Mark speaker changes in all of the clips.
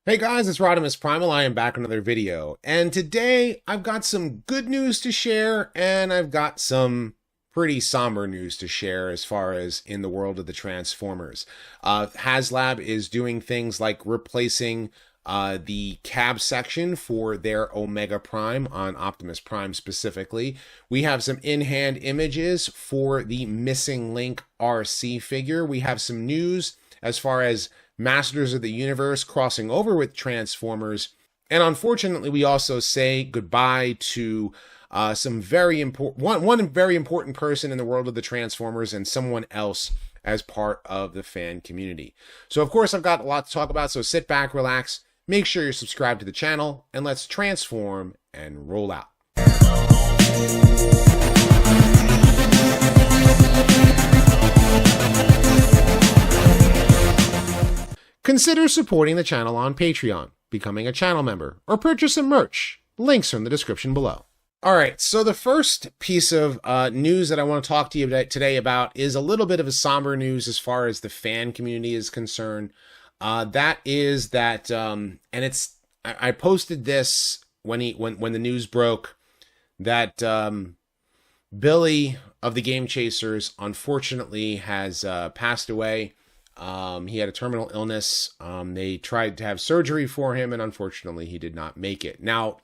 Speaker 1: Hey guys, it's RodimusPrimal. I am back with another video, and today I've got some good news to share, and I've got some pretty somber news to share as far as in the world of the Transformers. HasLab is doing things like replacing the cab section for their Omega Prime on Optimus Prime specifically. We have some in-hand images for the Missing Link RC figure. We have some news as far as Masters of the Universe crossing over with Transformers. And unfortunately, we also say goodbye to some very important one very important person in the world of the Transformers and someone else as part of the fan community. So of course, I've got a lot to talk about, so sit back, relax, make sure you're subscribed to the channel, and let's transform and roll out. Consider supporting the channel on Patreon, becoming a channel member, or purchase some merch. Links are in the description below. All right, so the first piece of news that I want to talk to you today about is a little bit of a somber news as far as the fan community is concerned. That is that, and it's I posted this when the news broke that Billy of the Game Chasers unfortunately has passed away. He had a terminal illness. They tried to have surgery for him, and unfortunately he did not make it. Now,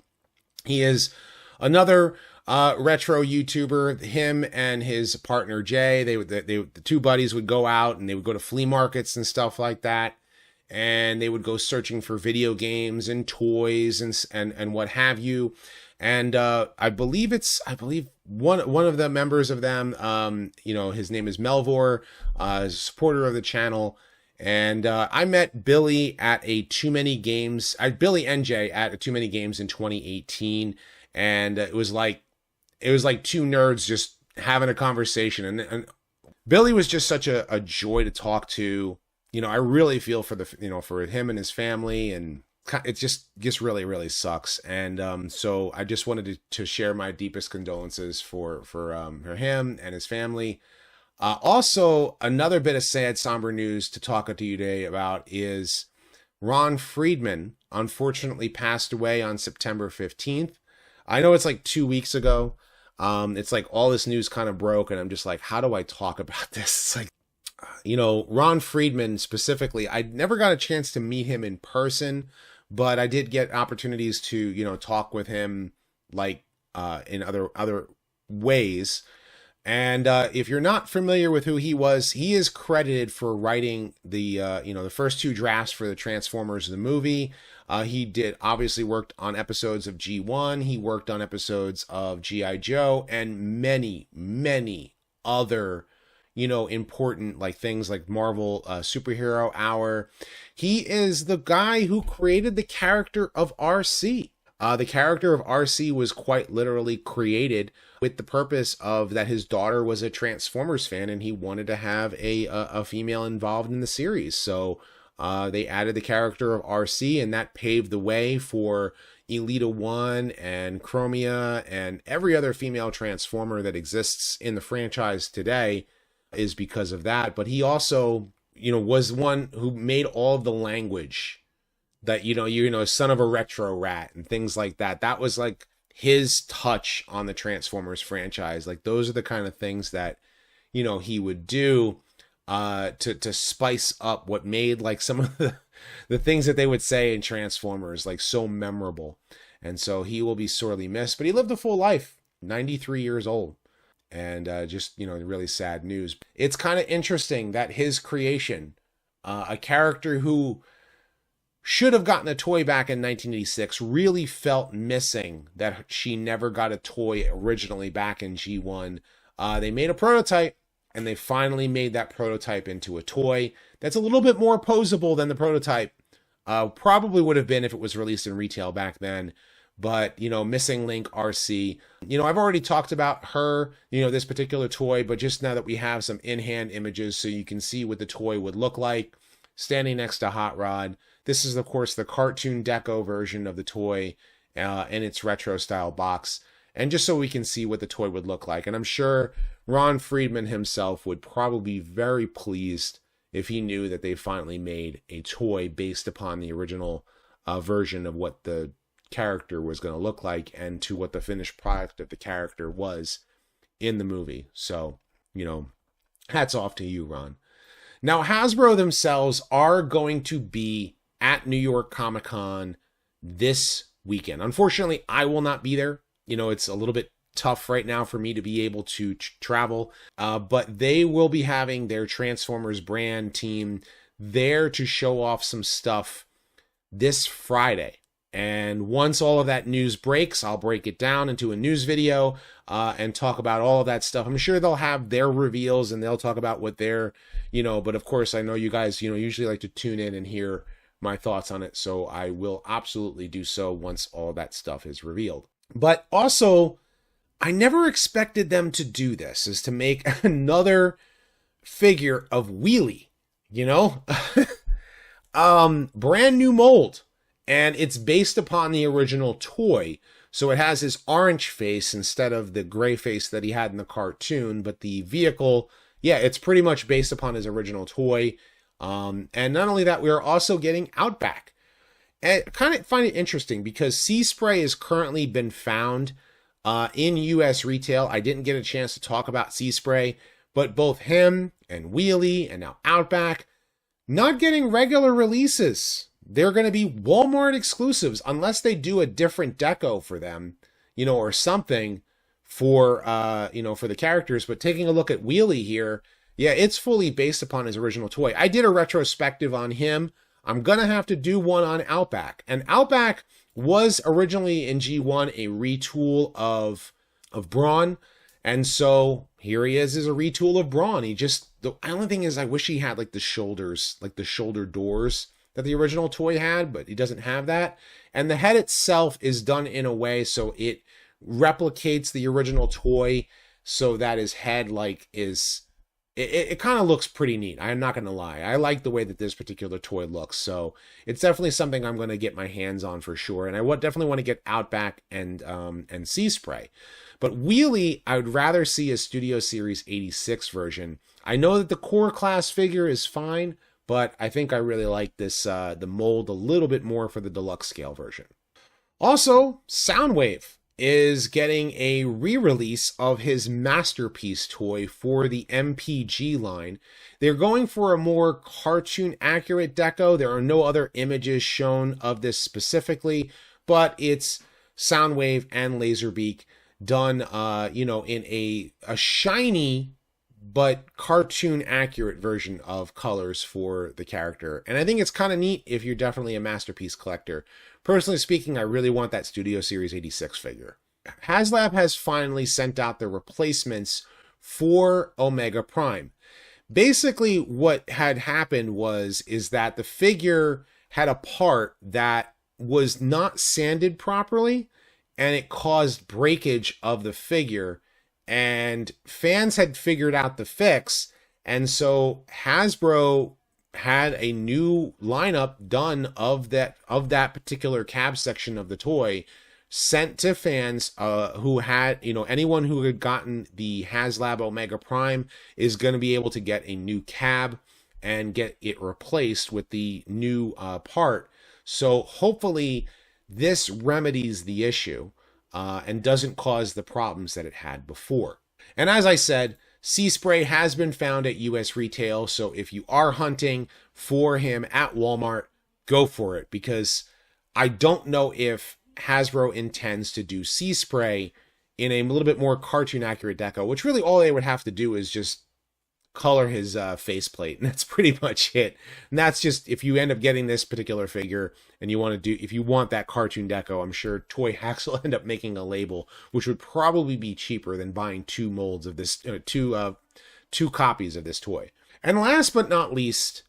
Speaker 1: he is another retro YouTuber. Him and his partner Jay, the two buddies would go out and they would go to flea markets and stuff like that, and they would go searching for video games and toys and what have you. And I believe one of the members of them, his name is Melvor, a supporter of the channel. And I met Billy at a Too Many Games, Billy and Jay at a Too Many Games in 2018. And it was like two nerds just having a conversation. And Billy was just such a joy to talk to. I really feel for for him and his family, and it just really, really sucks. And so I just wanted to share my deepest condolences for him and his family. Also, another bit of sad, somber news to talk to you today about is Ron Friedman unfortunately passed away on September 15th. I know it's like 2 weeks ago. It's like all this news kind of broke, and I'm just like, how do I talk about this? It's like, Ron Friedman specifically, I never got a chance to meet him in person, but I did get opportunities to, talk with him like in other ways. And if you're not familiar with who he is credited for writing the first two drafts for the Transformers the movie. He obviously worked on episodes of G1. He worked on episodes of G.I. Joe and many, many other important like things like Marvel Superhero Hour. He is the guy who created the character of RC. The character of RC was quite literally created with the purpose of that his daughter was a Transformers fan and he wanted to have a female involved in the series. So they added the character of RC, and that paved the way for Elita 1 and Chromia and every other female Transformer that exists in the franchise today is because of that. But he also, was one who made all of the language that, son of a retro rat and things like that. That was like his touch on the Transformers franchise. Like those are the kind of things that, he would do to spice up what made like some of the things that they would say in Transformers like so memorable. And so he will be sorely missed, but he lived a full life, 93 years old. And just, really sad news. It's kind of interesting that his creation, a character who should have gotten a toy back in 1986, really felt missing that she never got a toy originally back in G1. They made a prototype, and they finally made that prototype into a toy that's a little bit more posable than the prototype probably would have been if it was released in retail back then. But, Missing Link RC, I've already talked about her, this particular toy, but just now that we have some in-hand images so you can see what the toy would look like standing next to Hot Rod. This is, of course, the cartoon deco version of the toy in its retro style box. And just so we can see what the toy would look like. And I'm sure Ron Friedman himself would probably be very pleased if he knew that they finally made a toy based upon the original version of what the character was going to look like and to what the finished product of the character was in the movie. So, hats off to you, Ron. Now, Hasbro themselves are going to be at New York Comic Con this weekend. Unfortunately, I will not be there. It's a little bit tough right now for me to be able to travel, but they will be having their Transformers brand team there to show off some stuff this Friday. And once all of that news breaks, I'll break it down into a news video and talk about all of that stuff. I'm sure they'll have their reveals and they'll talk about what they're, but of course I know you guys, usually like to tune in and hear my thoughts on it. So I will absolutely do so once all that stuff is revealed. But also, I never expected them to do this, is to make another figure of Wheelie, brand new mold. And it's based upon the original toy. So it has his orange face instead of the gray face that he had in the cartoon. But the vehicle, it's pretty much based upon his original toy. And not only that, we are also getting Outback. And I kind of find it interesting because Sea Spray has currently been found in US retail. I didn't get a chance to talk about Sea Spray, but both him and Wheelie and now Outback not getting regular releases. They're going to be Walmart exclusives unless they do a different deco for them, or something for, for the characters. But taking a look at Wheelie here, it's fully based upon his original toy. I did a retrospective on him. I'm going to have to do one on Outback. And Outback was originally in G1 a retool of Brawn. And so here he is as a retool of Brawn. The only thing is I wish he had like the shoulders, like the shoulder doors that the original toy had, but he doesn't have that. And the head itself is done in a way so it replicates the original toy so that his head it kind of looks pretty neat. I'm not going to lie. I like the way that this particular toy looks. So it's definitely something I'm going to get my hands on for sure. And I would definitely want to get Outback and Sea Spray. But Wheelie, I would rather see a Studio Series 86 version. I know that the core class figure is fine, but I think I really like this, the mold a little bit more for the deluxe scale version. Also, Soundwave is getting a re-release of his Masterpiece toy for the MPG line. They're going for a more cartoon accurate deco. There are no other images shown of this specifically, but it's Soundwave and Laserbeak done, in a shiny but cartoon accurate version of colors for the character. And I think it's kind of neat if you're definitely a Masterpiece collector. Personally speaking, I really want that Studio Series 86 figure. HasLab has finally sent out the replacements for Omega Prime. Basically, what had happened is that the figure had a part that was not sanded properly, and it caused breakage of the figure. And fans had figured out the fix, and so Hasbro had a new lineup done of that particular cab section of the toy, sent to fans who had, anyone who had gotten the HasLab Omega Prime is going to be able to get a new cab and get it replaced with the new part. So hopefully this remedies the issue. And doesn't cause the problems that it had before. And as I said, Sea Spray has been found at US retail, so if you are hunting for him at Walmart, go for it, because I don't know if Hasbro intends to do Sea Spray in a little bit more cartoon accurate deco, which really all they would have to do is just color his faceplate, and that's pretty much it. And that's just, if you end up getting this particular figure and if you want that cartoon deco, I'm sure Toy Hacks will end up making a label, which would probably be cheaper than buying two molds of this, two copies of this toy. And last but not least,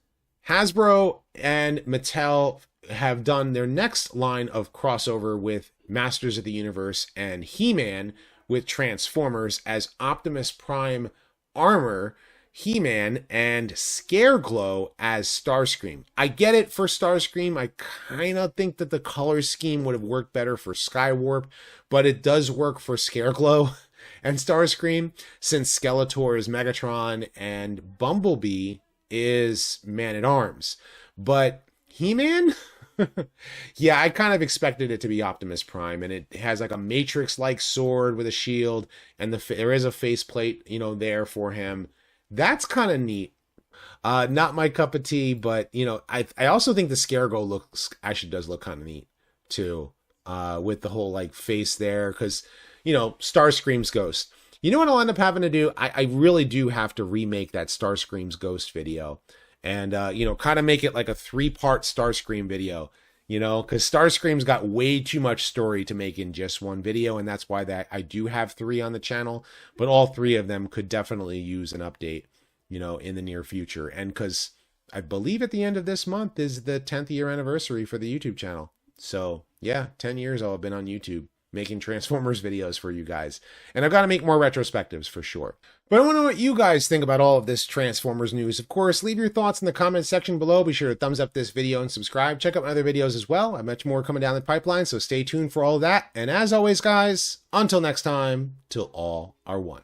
Speaker 1: Hasbro and Mattel have done their next line of crossover with Masters of the Universe and He-Man with Transformers as Optimus Prime armor, He-Man, and Scareglow as Starscream. I get it for Starscream. I kind of think that the color scheme would have worked better for Skywarp, but it does work for Scareglow and Starscream, since Skeletor is Megatron and Bumblebee is Man-at-Arms. But He-Man? Yeah, I kind of expected it to be Optimus Prime, and it has like a Matrix-like sword with a shield, and there is a faceplate, there for him. That's kind of neat. Not my cup of tea, but I also think the Scareglow does look kind of neat too. With the whole like face there, because Starscream's ghost. You know what I'll end up having to do? I really do have to remake that Starscream's ghost video, and kind of make it like a 3-part Starscream video. Because Starscream's got way too much story to make in just one video, and that's why I do have 3 on the channel, but all 3 of them could definitely use an update, in the near future. And because I believe at the end of this month is the 10th year anniversary for the YouTube channel. So yeah, 10 years I'll have been on YouTube making Transformers videos for you guys. And I've got to make more retrospectives for sure. But I want to know what you guys think about all of this Transformers news. Of course, leave your thoughts in the comments section below. Be sure to thumbs up this video and subscribe. Check out my other videos as well. I have much more coming down the pipeline, so stay tuned for all of that. And as always, guys, until next time, till all are one.